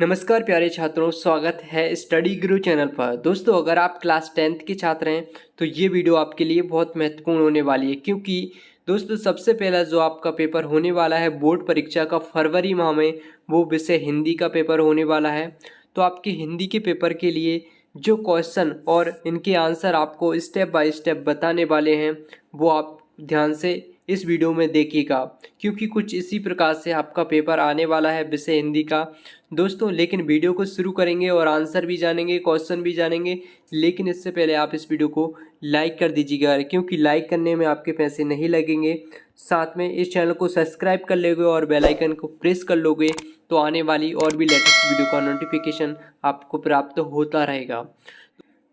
नमस्कार प्यारे छात्रों, स्वागत है स्टडी गुरु चैनल पर। दोस्तों, अगर आप क्लास 10th के छात्र हैं तो ये वीडियो आपके लिए बहुत महत्वपूर्ण होने वाली है, क्योंकि दोस्तों सबसे पहला जो आपका पेपर होने वाला है बोर्ड परीक्षा का फरवरी माह में, वो विषय हिंदी का पेपर होने वाला है। तो आपके हिंदी के पेपर के लिए जो क्वेश्चन और इनके आंसर आपको स्टेप बाय स्टेप बताने वाले हैं, वो आप ध्यान से इस वीडियो में देखिएगा, क्योंकि कुछ इसी प्रकार से आपका पेपर आने वाला है विषय हिंदी का। दोस्तों, लेकिन वीडियो को शुरू करेंगे और आंसर भी जानेंगे, क्वेश्चन भी जानेंगे, लेकिन इससे पहले आप इस वीडियो को लाइक कर दीजिएगा, क्योंकि लाइक करने में आपके पैसे नहीं लगेंगे। साथ में इस चैनल को सब्सक्राइब कर लोगे और बेल आइकन को प्रेस कर लोगे तो आने वाली और भी लेटेस्ट वीडियो का नोटिफिकेशन आपको प्राप्त होता रहेगा।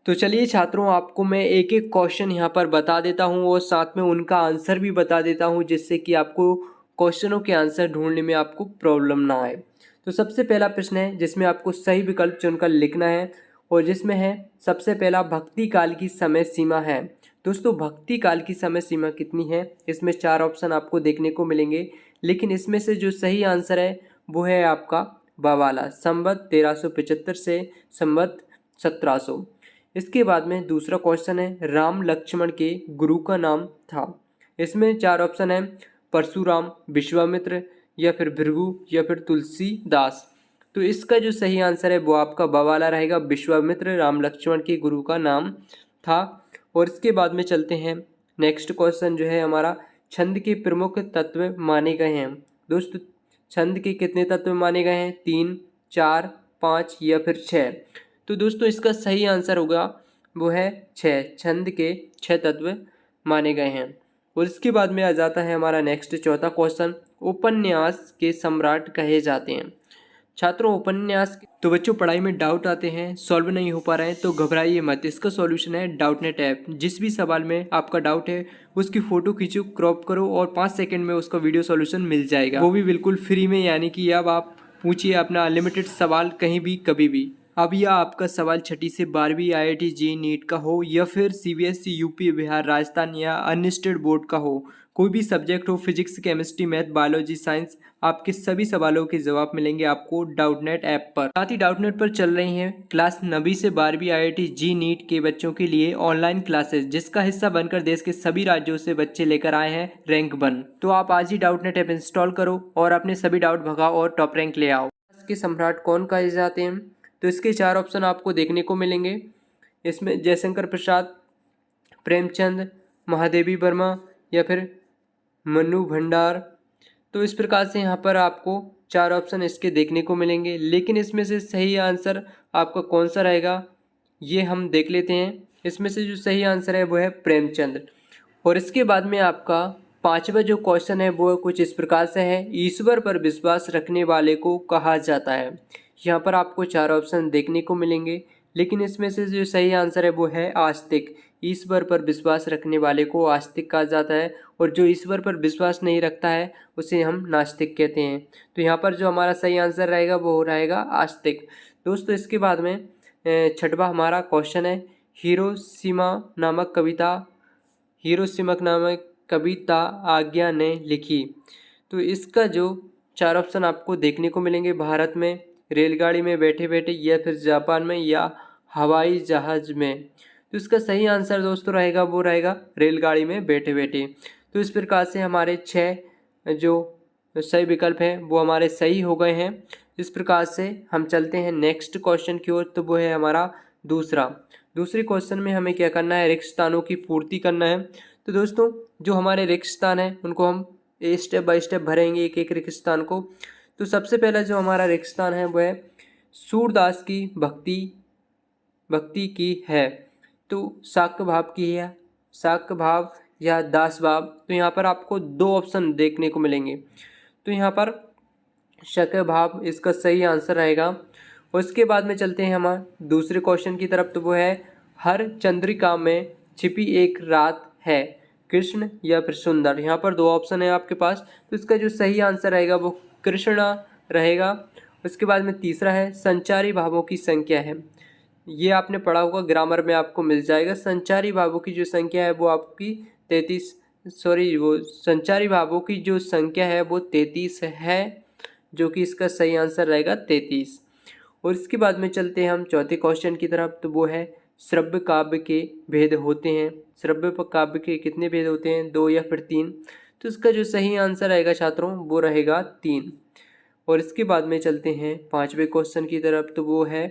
तो चलिए छात्रों, आपको मैं एक एक क्वेश्चन यहाँ पर बता देता हूँ और साथ में उनका आंसर भी बता देता हूँ, जिससे कि आपको क्वेश्चनों के आंसर ढूंढने में आपको प्रॉब्लम ना आए। तो सबसे पहला प्रश्न है जिसमें आपको सही विकल्प चुनकर लिखना है, और जिसमें है सबसे पहला, भक्ति काल की समय सीमा है। दोस्तों, भक्ति काल की समय सीमा कितनी है? इसमें 4 ऑप्शन आपको देखने को मिलेंगे, लेकिन इसमें से जो सही आंसर है वो है आपका बवाला, संवत 1375 से संवत 1700। इसके बाद में दूसरा क्वेश्चन है, राम लक्ष्मण के गुरु का नाम था। इसमें 4 ऑप्शन है, परशुराम, विश्वामित्र, या फिर भृगु, या फिर तुलसीदास। तो इसका जो सही आंसर है वो आपका बवाला रहेगा, विश्वामित्र राम लक्ष्मण के गुरु का नाम था। और इसके बाद में चलते हैं नेक्स्ट क्वेश्चन, जो है हमारा, छंद के प्रमुख तत्व माने गए हैं। दोस्तों, छंद के कितने तत्व माने गए हैं? 3, 4, 5 या फिर 6। तो दोस्तों इसका सही आंसर होगा वो है 6। छंद के 6 तत्व माने गए हैं। और इसके बाद में आ जाता है हमारा नेक्स्ट चौथा क्वेश्चन, उपन्यास के सम्राट कहे जाते हैं। छात्रों, उपन्यास, तो बच्चों पढ़ाई में डाउट आते हैं, सॉल्व नहीं हो पा रहे हैं, तो घबराइए मत। इसका सॉल्यूशन है डाउटनेट ऐप। जिस भी सवाल में आपका डाउट है उसकी फ़ोटो खींचो, क्रॉप करो और 5 सेकंड में उसका वीडियो सॉल्यूशन मिल जाएगा, वो भी बिल्कुल फ्री में। यानी कि अब आप पूछिए अपना अनलिमिटेड सवाल कहीं भी कभी भी। अब यह आपका सवाल 6ठी से 12वीं IIT JEE नीट का हो, या फिर CBSE यूपी बिहार राजस्थान या अन्य स्टेट बोर्ड का हो, कोई भी सब्जेक्ट हो, physics, chemistry, math, biology, science, आपके सभी सवालों के जवाब मिलेंगे आपको डाउटनेट ऐप पर। साथ ही डाउटनेट पर चल रही हैं क्लास 9वीं से 12वीं IIT JEE नीट के बच्चों के लिए ऑनलाइन क्लासेस, जिसका हिस्सा बनकर देश के सभी राज्यों से बच्चे लेकर आए हैं रैंक 1। तो आप आज ही डाउटनेट ऐप इंस्टॉल करो और अपने सभी डाउट भगाओ और टॉप रैंक ले आओ। इसके सम्राट कौन कहे जाते हैं? तो इसके 4 ऑप्शन आपको देखने को मिलेंगे। इसमें जयशंकर प्रसाद, प्रेमचंद, महादेवी वर्मा, या फिर मनु भंडार। तो इस प्रकार से यहाँ पर आपको 4 ऑप्शन इसके देखने को मिलेंगे, लेकिन इसमें से सही आंसर आपका कौन सा रहेगा ये हम देख लेते हैं। इसमें से जो सही आंसर है वो है प्रेमचंद। और इसके बाद में आपका 5वां जो क्वेश्चन है वो कुछ इस प्रकार से है, ईश्वर पर विश्वास रखने वाले को कहा जाता है। यहाँ पर आपको 4 ऑप्शन देखने को मिलेंगे, लेकिन इसमें से जो सही आंसर है वो है आस्तिक। ईश्वर पर विश्वास रखने वाले को आस्तिक कहा जाता है, और जो ईश्वर पर विश्वास नहीं रखता है उसे हम नास्तिक कहते हैं। तो यहाँ पर जो हमारा सही आंसर रहेगा वो रहेगा आस्तिक। दोस्तों, इसके बाद में 6वां हमारा क्वेश्चन है, हिरोशिमा नामक कविता आज्ञा ने लिखी। तो इसका जो 4 ऑप्शन आपको देखने को मिलेंगे, भारत में, रेलगाड़ी में बैठे बैठे, या फिर जापान में, या हवाई जहाज में। तो इसका सही आंसर दोस्तों रहेगा वो रहेगा रेलगाड़ी में बैठे बैठे। तो इस प्रकार से हमारे 6 जो सही विकल्प हैं वो हमारे सही हो गए हैं। इस प्रकार से हम चलते हैं नेक्स्ट क्वेश्चन की ओर, तो वो है हमारा दूसरे क्वेश्चन में हमें क्या करना है, रिक्त स्थानों की पूर्ति करना है। तो दोस्तों, जो हमारे रिक्त स्थान है उनको हम स्टेप बाय स्टेप भरेंगे, एक एक रिक्त स्थान को। तो सबसे पहला जो हमारा रिक्त स्थान है वो है सूरदास की भक्ति की है। तो शाक्य भाव की है, शाक्य भाव या दास भाव। तो यहाँ पर आपको 2 ऑप्शन देखने को मिलेंगे। तो यहाँ पर शाक्य भाव इसका सही आंसर रहेगा। और इसके बाद में चलते हैं हम दूसरे क्वेश्चन की तरफ, तो वो है, हर चंद्रिका में छिपी एक रात है, कृष्ण या फिर सुंदर। यहाँ पर 2 ऑप्शन है आपके पास, तो इसका जो सही आंसर रहेगा वो कृष्णा रहेगा। उसके बाद में तीसरा है, संचारी भावों की संख्या है। ये आपने पढ़ा होगा, ग्रामर में आपको मिल जाएगा। संचारी भावों की जो संख्या है वो आपकी 33 संचारी भावों की जो संख्या है वो 33 है, जो कि इसका सही आंसर रहेगा 33। और इसके बाद में चलते हैं हम चौथे क्वेश्चन की तरफ, तो वो है श्रव्य काव्य के भेद होते हैं। श्रव्य काव्य के कितने भेद होते हैं, 2 या फिर 3? तो इसका जो सही आंसर रहेगा छात्रों वो रहेगा 3। और इसके बाद में चलते हैं पांचवें क्वेश्चन की तरफ, तो वो है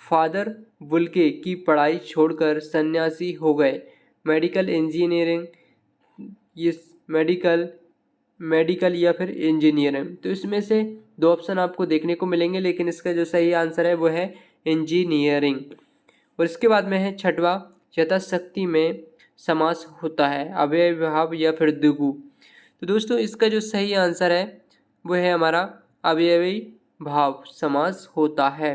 फादर वुल्के की पढ़ाई छोड़कर सन्यासी हो गए। मेडिकल इंजीनियरिंग, ये मेडिकल या फिर इंजीनियरिंग। तो इसमें से 2 ऑप्शन आपको देखने को मिलेंगे, लेकिन इसका जो सही आंसर है वो है इंजीनियरिंग। और इसके बाद में है छठवा, यथाशक्ति में समास होता है अव्यय भाव या फिर द्विगु। तो दोस्तों इसका जो सही आंसर है वो है हमारा अवयवी भाव समास होता है।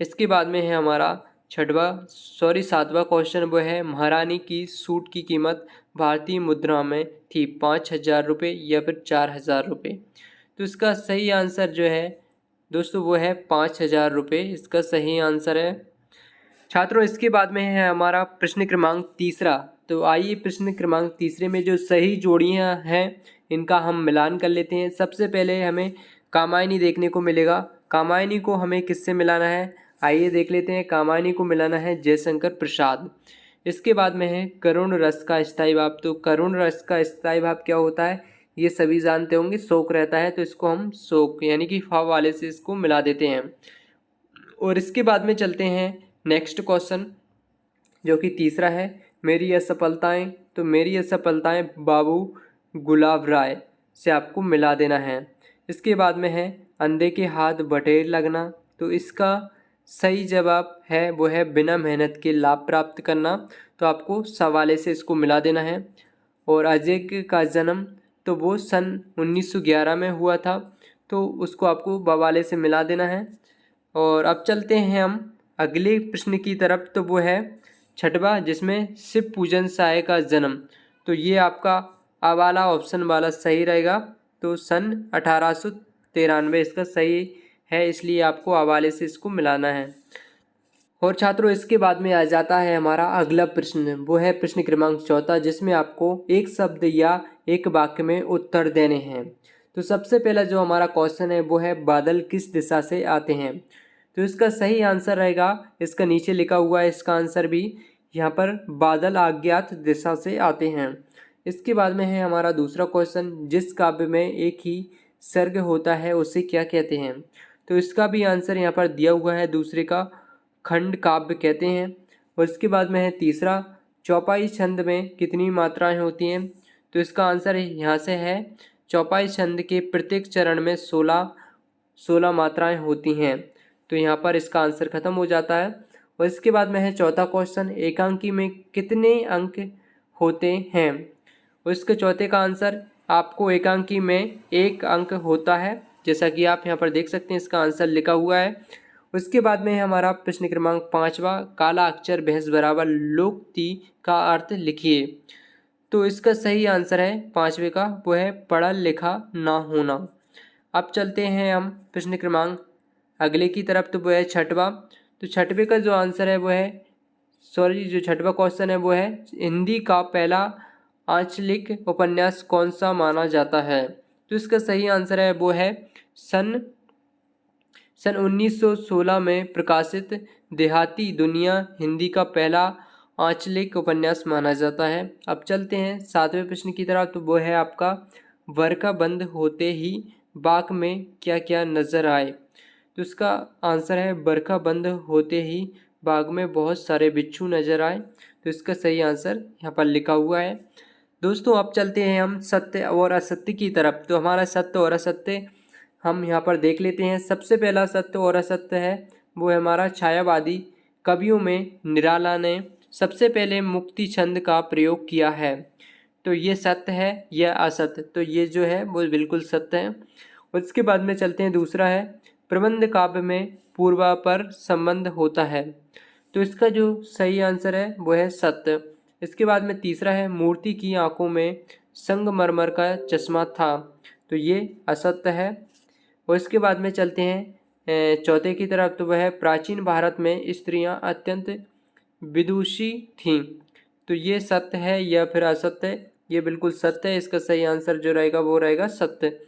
इसके बाद में है हमारा सातवां क्वेश्चन, वो है महारानी की सूट की कीमत भारतीय मुद्रा में थी 5,000 रुपये या फिर 4,000 रुपये। तो इसका सही आंसर जो है दोस्तों वो है 5,000 रुपये, इसका सही आंसर है छात्रों। इसके बाद में है हमारा प्रश्न क्रमांक तीसरा। तो आइए प्रश्न क्रमांक तीसरे में जो सही जोड़ियां हैं इनका हम मिलान कर लेते हैं। सबसे पहले हमें कामायनी देखने को मिलेगा। कामायनी को हमें किससे मिलाना है, आइए देख लेते हैं। कामायनी को मिलाना है जयशंकर प्रसाद। इसके बाद में है करुण रस का स्थायी भाव। तो करुण रस का स्थायी भाव क्या होता है ये सभी जानते होंगे, शोक रहता है, तो इसको हम शोक यानी कि फा वाले से इसको मिला देते हैं। और इसके बाद में चलते हैं नेक्स्ट क्वेश्चन जो कि तीसरा है, मेरी असफलताएं। तो मेरी असफलताएं बाबू गुलाब राय से आपको मिला देना है। इसके बाद में है अंधे के हाथ बटेर लगना। तो इसका सही जवाब है वो है बिना मेहनत के लाभ प्राप्त करना। तो आपको सवाले से इसको मिला देना है। और अजय का जन्म तो वो सन 1911 में हुआ था, तो उसको आपको बवाले से मिला देना है। और अब चलते हैं हम अगले प्रश्न की तरफ, तो वो है छठवा, जिसमें शिव पूजन साय का जन्म। तो ये आपका आ वाला ऑप्शन वाला सही रहेगा। तो सन 1893 इसका सही है, इसलिए आपको हवाले से इसको मिलाना है। और छात्रों इसके बाद में आ जाता है हमारा अगला प्रश्न, वो है प्रश्न क्रमांक चौथा, जिसमें आपको एक शब्द या एक वाक्य में उत्तर देने हैं। तो सबसे पहला जो हमारा क्वेश्चन है वो है बादल किस दिशा से आते हैं। तो इसका सही आंसर रहेगा, इसका नीचे लिखा हुआ है इसका आंसर भी, यहाँ पर बादल अज्ञात दिशा से आते हैं। इसके बाद में है हमारा दूसरा क्वेश्चन, जिस काव्य में एक ही सर्ग होता है उसे क्या कहते हैं। तो इसका भी आंसर यहाँ पर दिया हुआ है, दूसरे का खंड काव्य कहते हैं। और इसके बाद में है तीसरा, चौपाई छंद में कितनी मात्राएं होती हैं। तो इसका आंसर यहाँ से है, चौपाई छंद के प्रत्येक चरण में 16 मात्राएं होती हैं। तो यहाँ पर इसका आंसर खत्म हो जाता है। और इसके बाद में है चौथा क्वेश्चन, एकांकी में कितने अंक होते हैं। और इसके चौथे का आंसर आपको एकांकी में 1 अंक होता है, जैसा कि आप यहाँ पर देख सकते हैं, इसका आंसर लिखा हुआ है। उसके बाद में है हमारा प्रश्न क्रमांक 5वां, काला अक्षर भैंस बराबर लोकोक्ति का अर्थ लिखिए। तो इसका सही आंसर है 5वें का, वो है पढ़ा लिखा ना होना। अब चलते हैं हम प्रश्न क्रमांक अगले की तरफ, तो वो है छठवां। तो छठवें का जो आंसर है वो है जो छठवां क्वेश्चन है वो है हिंदी का पहला आंचलिक उपन्यास कौन सा माना जाता है। तो इसका सही आंसर है वो है सन 1916 में प्रकाशित देहाती दुनिया हिंदी का पहला आंचलिक उपन्यास माना जाता है। अब चलते हैं 7वें प्रश्न की तरफ, तो वो है आपका वर्षा बंद होते ही बाग में क्या क्या नजर आए। तो इसका आंसर है वर्षा बंद होते ही बाग में बहुत सारे बिच्छू नजर आए। तो इसका सही आंसर यहाँ पर लिखा हुआ है। दोस्तों अब चलते हैं हम सत्य और असत्य की तरफ। तो हमारा सत्य और असत्य हम यहाँ पर देख लेते हैं। सबसे पहला सत्य और असत्य है वो है हमारा छायावादी कवियों में निराला ने सबसे पहले मुक्ति छंद का प्रयोग किया है। तो ये सत्य है, यह असत्य। तो ये जो है वो बिल्कुल सत्य है। उसके बाद में चलते हैं, दूसरा है प्रबंध काव्य में पूर्वापर संबंध होता है। तो इसका जो सही आंसर है वो है सत्य। इसके बाद में तीसरा है मूर्ति की आंखों में संगमरमर का चश्मा था। तो ये असत्य है। और इसके बाद में चलते हैं चौथे की तरफ, तो वह है प्राचीन भारत में स्त्रियां अत्यंत विदुषी थीं। तो ये सत्य है या फिर असत्य है, ये बिल्कुल सत्य है। इसका सही आंसर जो रहेगा वो रहेगा सत्य।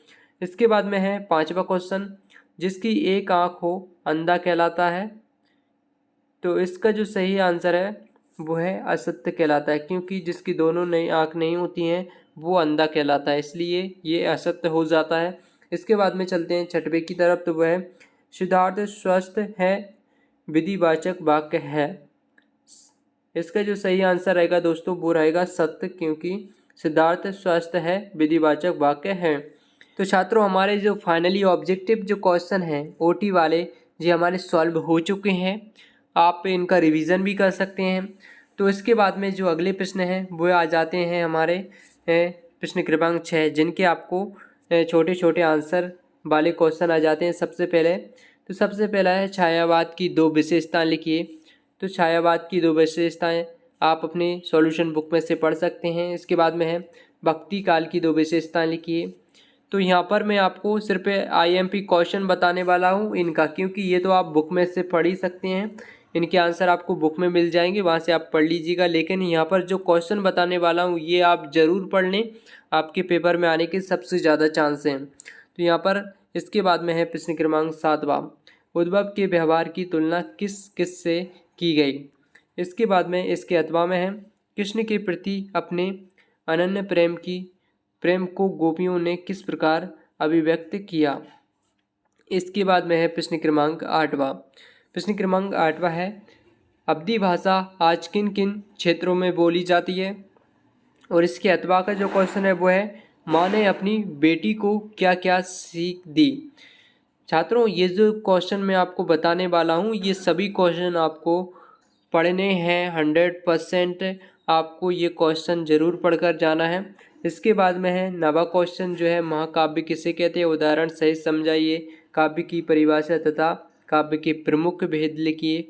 इसके बाद में है 5वां क्वेश्चन, जिसकी एक आँख हो अंधा कहलाता है। तो इसका जो सही आंसर है वो है असत्य कहलाता है, क्योंकि जिसकी दोनों नई आँख नहीं होती हैं वो अंधा कहलाता है, इसलिए ये असत्य हो जाता है। इसके बाद में चलते हैं छठवें की तरफ। तो वह है सिद्धार्थ स्वस्थ है विधिवाचक वाक्य है। इसका जो सही आंसर रहेगा दोस्तों वो रहेगा सत्य, क्योंकि सिद्धार्थ स्वस्थ है विधिवाचक वाक्य है। तो छात्रों, हमारे जो फाइनली ऑब्जेक्टिव जो क्वेश्चन हैं ओटी वाले, ये हमारे सॉल्व हो चुके हैं। आप इनका रिवीजन भी कर सकते हैं। तो इसके बाद में जो अगले प्रश्न हैं वो आ जाते हैं हमारे प्रश्न क्रमांक 6, जिनके आपको छोटे छोटे आंसर वाले क्वेश्चन आ जाते हैं। सबसे पहला है छायावाद की दो विशेषताएं लिखिए। तो छायावाद की दो विशेषताएं आप अपने सॉल्यूशन बुक में से पढ़ सकते हैं। इसके बाद में है भक्ति काल की दो विशेषताएं लिखिए। तो यहाँ पर मैं आपको सिर्फ आईएमपी क्वेश्चन बताने वाला हूँ इनका, क्योंकि ये तो आप बुक में से पढ़ ही सकते हैं। इनके आंसर आपको बुक में मिल जाएंगे, वहाँ से आप पढ़ लीजिएगा। लेकिन यहाँ पर जो क्वेश्चन बताने वाला हूँ ये आप ज़रूर पढ़ लें, आपके पेपर में आने के सबसे ज़्यादा चांस हैं। तो यहाँ पर इसके बाद में है प्रश्न क्रमांक 7वां, उद्भव के व्यवहार की तुलना किस किस से की गई। इसके बाद में इसके अथवा में है कृष्ण के प्रति अपने अनन्य प्रेम को गोपियों ने किस प्रकार अभिव्यक्त किया। इसके बाद में है प्रश्न क्रमांक 8वां है अवधी भाषा आज किन किन क्षेत्रों में बोली जाती है। और इसके अथवा का जो क्वेश्चन है वो है माँ ने अपनी बेटी को क्या क्या सीख दी। छात्रों, ये जो क्वेश्चन मैं आपको बताने वाला हूँ ये सभी क्वेश्चन आपको पढ़ने हैं। 100% आपको ये क्वेश्चन ज़रूर पढ़कर जाना है। इसके बाद में है नवा क्वेश्चन जो है महाकाव्य किसे कहते हैं, उदाहरण सहित समझाइए, काव्य की परिभाषा तथा काव्य के प्रमुख भेद लिखिए।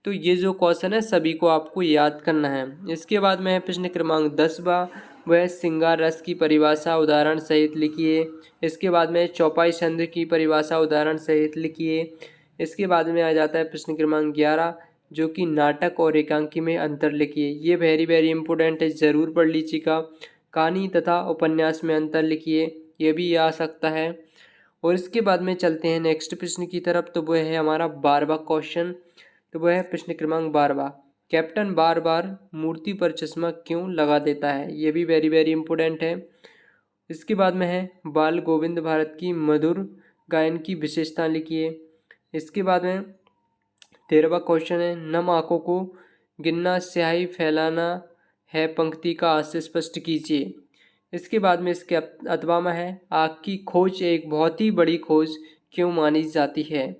तो ये जो क्वेश्चन है सभी को आपको याद करना है। इसके बाद में है प्रश्न क्रमांक 10वां, वह श्रृंगार रस की परिभाषा उदाहरण सहित लिखिए। इसके बाद में चौपाई छंद की परिभाषा उदाहरण सहित लिखिए। इसके बाद में आ जाता है प्रश्न क्रमांक 11, जो कि नाटक और एकांकी में अंतर लिखिए। ये वेरी इंपॉर्टेंट है, ज़रूर पढ़ लीजिएगा। कहानी तथा उपन्यास में अंतर लिखिए, ये भी आ सकता है। और इसके बाद में चलते हैं नेक्स्ट प्रश्न की तरफ। तो वह है हमारा 12वां क्वेश्चन। तो वह है प्रश्न क्रमांक 12वां, कैप्टन बार बार मूर्ति पर चश्मा क्यों लगा देता है। ये भी वेरी इंपॉर्टेंट है। इसके बाद में है बाल गोविंद भारत की मधुर गायन की विशेषता लिखिए। इसके बाद में 13वां क्वेश्चन है नम आंखों को गिनना स्याही फैलाना है पंक्ति का आशय स्पष्ट कीजिए। इसके बाद में इसके अथवा में है आग की खोज एक बहुत ही बड़ी खोज क्यों मानी जाती है।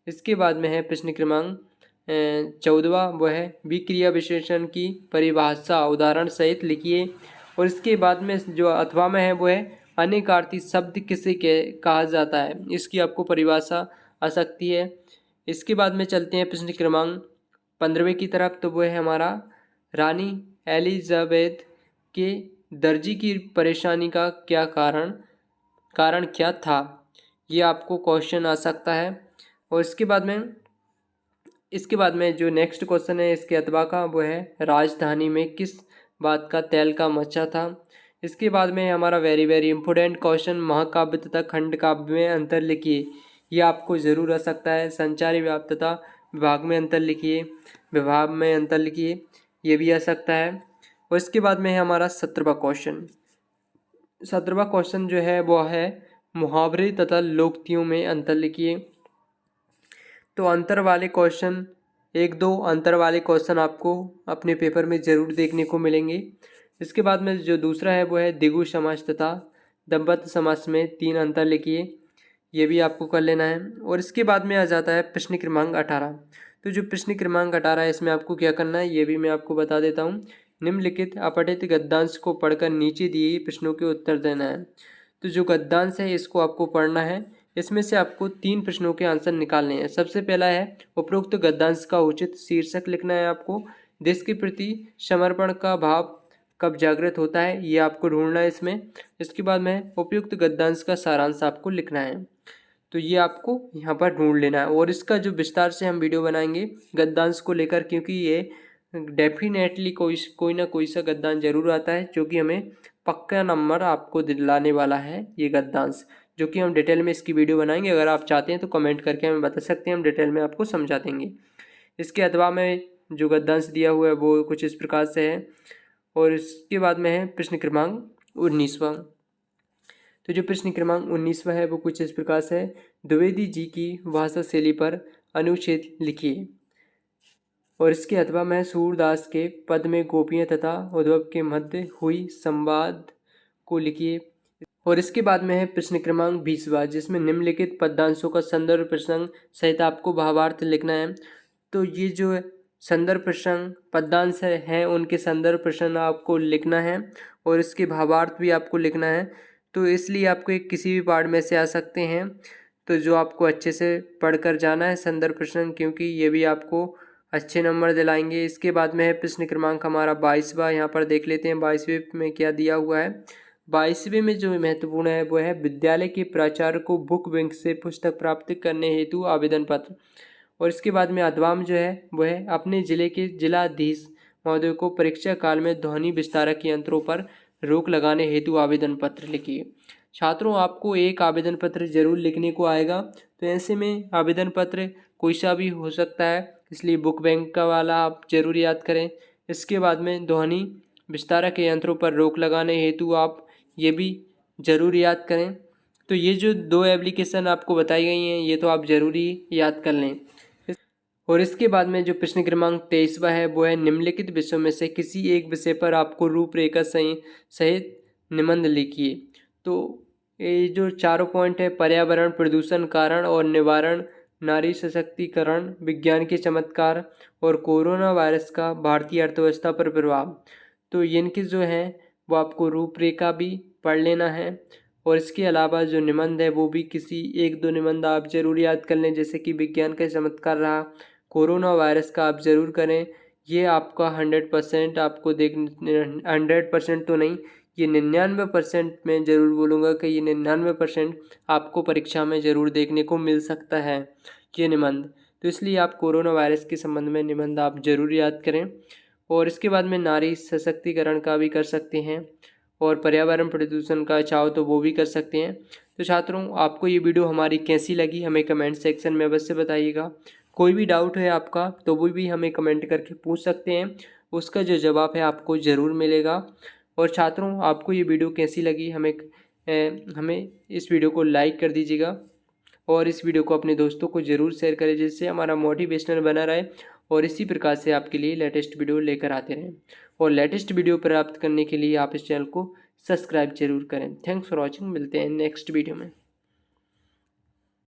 इसके बाद में है प्रश्न क्रमांक 14वां, वह है विक्रिया विशेषण की परिभाषा उदाहरण सहित लिखिए। और इसके बाद में जो अथवा में है वो है अनेकार्थी शब्द किसे कहा जाता है, इसकी आपको परिभाषा आ सकती है। इसके बाद में चलते हैं प्रश्न क्रमांक 15वें की तरफ। तो वो है हमारा रानी एलिजाबेथ के दर्जी की परेशानी का क्या कारण क्या था, ये आपको क्वेश्चन आ सकता है। और इसके बाद में जो नेक्स्ट क्वेश्चन है इसके अथवा का वो है राजधानी में किस बात का तेल का मचा था। इसके बाद में हमारा वेरी इंपॉर्टेंट क्वेश्चन महाकाव्य तथा खंड काव्य में अंतर लिखिए। ये आपको ज़रूर आ सकता है। संचारी व्याप तथा विभाग में अंतर लिखिए, ये भी आ सकता है। और इसके बाद में है हमारा 17वां क्वेश्चन जो है वो है मुहावरे तथा लोकोक्तियों में अंतर लिखिए। तो अंतर वाले क्वेश्चन 1-2 अंतर वाले क्वेश्चन आपको अपने पेपर में ज़रूर देखने को मिलेंगे। इसके बाद में जो दूसरा है वो है द्विगु समास तथा दंपत्ति समास में 3 अंतर लिखिए, ये भी आपको कर लेना है। और इसके बाद में आ जाता है प्रश्न क्रमांक 18। तो जो प्रश्न क्रमांक 18 है इसमें आपको क्या करना है ये भी मैं आपको बता देता हूँ। निम्नलिखित अपठित गद्यांश को पढ़कर नीचे दिए प्रश्नों के उत्तर देना है। तो जो गद्यांश है इसको आपको पढ़ना है। इसमें से आपको 3 प्रश्नों के आंसर निकालने हैं। सबसे पहला है उपरोक्त गद्यांश का उचित शीर्षक लिखना है आपको। देश के प्रति समर्पण का भाव कब जागृत होता है, ये आपको ढूंढना है इसमें। इसके बाद में उपयुक्त गद्यांश का सारांश आपको लिखना है। तो ये आपको यहाँ पर ढूंढ लेना है। और इसका जो विस्तार से हम वीडियो बनाएंगे गद्यांश को लेकर, क्योंकि ये डेफिनेटली कोई ना कोई सा गद्यांश जरूर आता है जो कि हमें पक्का नंबर आपको दिलाने वाला है ये गद्यांश। जो कि हम डिटेल में इसकी वीडियो बनाएंगे। अगर आप चाहते हैं तो कमेंट करके हमें बता सकते हैं, हम डिटेल में आपको समझा देंगे। इसके अथवा में जो गद्यांश दिया हुआ है वो कुछ इस प्रकार से है। और इसके बाद में है प्रश्न क्रमांक 19वां। तो जो प्रश्न क्रमांक 19वां है वो कुछ इस प्रकार से है। द्विवेदी जी की भाषा शैली पर अनुच्छेद लिखिए। और इसके अथवा में सूरदास के पद में गोपियाँ तथा उद्धव के मध्य हुई संवाद को लिखिए। और इसके बाद में है प्रश्न क्रमांक 20वां, जिसमें निम्नलिखित पद्यांशों का संदर्भ प्रसंग सहित आपको भावार्थ लिखना है। तो ये जो संदर्भ प्रसंग पद्यांश हैं उनके संदर्भ प्रसंग आपको लिखना है और इसके भावार्थ भी आपको लिखना है। तो इसलिए आपको एक किसी भी पार्ट में से आ सकते हैं, तो जो आपको अच्छे से पढ़कर जाना है संदर्भ प्रसंग, क्योंकि ये भी आपको अच्छे नंबर दिलाएंगे। इसके बाद में है प्रश्न क्रमांक हमारा 22वां। यहाँ पर देख लेते हैं 22वें में क्या दिया हुआ है। 22वें में जो महत्वपूर्ण है वो है विद्यालय के प्राचार्य को बुक बैंक से पुस्तक प्राप्त करने हेतु आवेदन पत्र। और इसके बाद में अध्वाम जो है वो है अपने जिले के जिलाधीश महोदय को परीक्षा काल में ध्वनि विस्तारक यंत्रों पर रोक लगाने हेतु आवेदन पत्र लिखिए। छात्रों, आपको एक आवेदन पत्र जरूर लिखने को आएगा, तो ऐसे में आवेदन पत्र कोई सा भी हो सकता है, इसलिए बुक बैंक का वाला आप जरूर याद करें। इसके बाद में ध्वनि विस्तारक यंत्रों पर रोक लगाने हेतु आप ये भी ज़रूर याद करें। तो ये जो 2 एप्लीकेशन आपको बताई गई हैं ये तो आप ज़रूरी याद कर लें। और इसके बाद में जो प्रश्न क्रमांक 23वां है वो है निम्नलिखित विषयों में से किसी एक विषय पर आपको रूपरेखा सहित निबंध लिखिए। तो ये जो चारों पॉइंट है, पर्यावरण, प्रदूषण, कारण और निवारण, नारी सशक्तिकरण, विज्ञान के चमत्कार और कोरोना वायरस का भारतीय अर्थव्यवस्था पर प्रभाव, तो इनके जो हैं वो आपको रूपरेखा भी पढ़ लेना है। और इसके अलावा जो निबंध है वो भी किसी 1-2 निबंध आप जरूर याद कर लें, जैसे कि विज्ञान का चमत्कार रहा, कोरोना वायरस का आप ज़रूर करें। ये आपका 100% आपको 100% तो नहीं, ये 99% मैं ज़रूर बोलूँगा कि ये 99% आपको परीक्षा में ज़रूर देखने को मिल सकता है ये निबंध। तो इसलिए आप कोरोना वायरस के संबंध में निबंध आप ज़रूर याद करें। और इसके बाद में नारी सशक्तिकरण का भी कर सकते हैं और पर्यावरण प्रदूषण का चाहो तो वो भी कर सकते हैं। तो छात्रों, आपको ये वीडियो हमारी कैसी लगी हमें कमेंट सेक्शन में अवश्य बताइएगा। कोई भी डाउट है आपका तो वो भी हमें कमेंट करके पूछ सकते हैं, उसका जो जवाब है आपको ज़रूर मिलेगा। और छात्रों, आपको ये वीडियो कैसी लगी हमें इस वीडियो को लाइक कर दीजिएगा और इस वीडियो को अपने दोस्तों को ज़रूर शेयर करें, जिससे हमारा मोटिवेशनल बना रहे और इसी प्रकार से आपके लिए लेटेस्ट वीडियो लेकर आते रहें। और लेटेस्ट वीडियो प्राप्त करने के लिए आप इस चैनल को सब्सक्राइब जरूर करें। थैंक्स फॉर वॉचिंग, मिलते हैं नेक्स्ट वीडियो में।